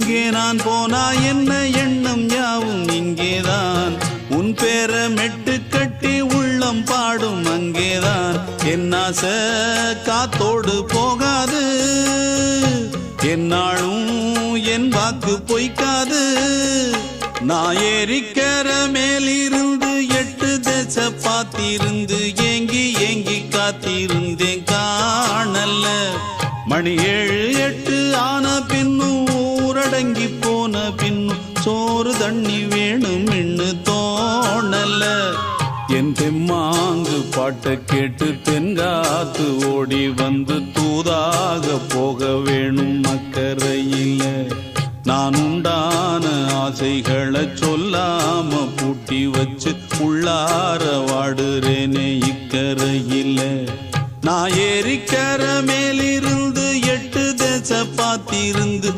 எங்கே நான் போனா என்ன எண்ணம் யாவும் இங்கேதான் உன் பேர மெட்டு கட்டி உள்ளம் பாடும் அங்கேதான் என் ஆசை காத்தோடு போகாது என்னாலும் என் வாக்கு பொய்க்காது நான் ஏறிக்கர மேலிருந்து 8 தேச பார்த்திருந்து ஏங்கி ஏங்கி காத்திருந்தேன் காணல்ல மணி 7 8 ஆன பின்னும் ஊரடங்கி போன பின்னும் சோறு தண்ணி வேணும் இன்னு தோணல்ல என் தெம்மாங்கு பாட்டை கேட்டு தென்காத்து ஓடி வந்து தூதாக போக வேணும் அக்கறையில நான் உண்டான ஆசைகளை சொல்லாம பூட்டி வச்சு உள்ளார வாடுறேனே இக்கரையில நான் ஏறிக்கர மேலிருந்து 8 தேச பார்த்திருந்து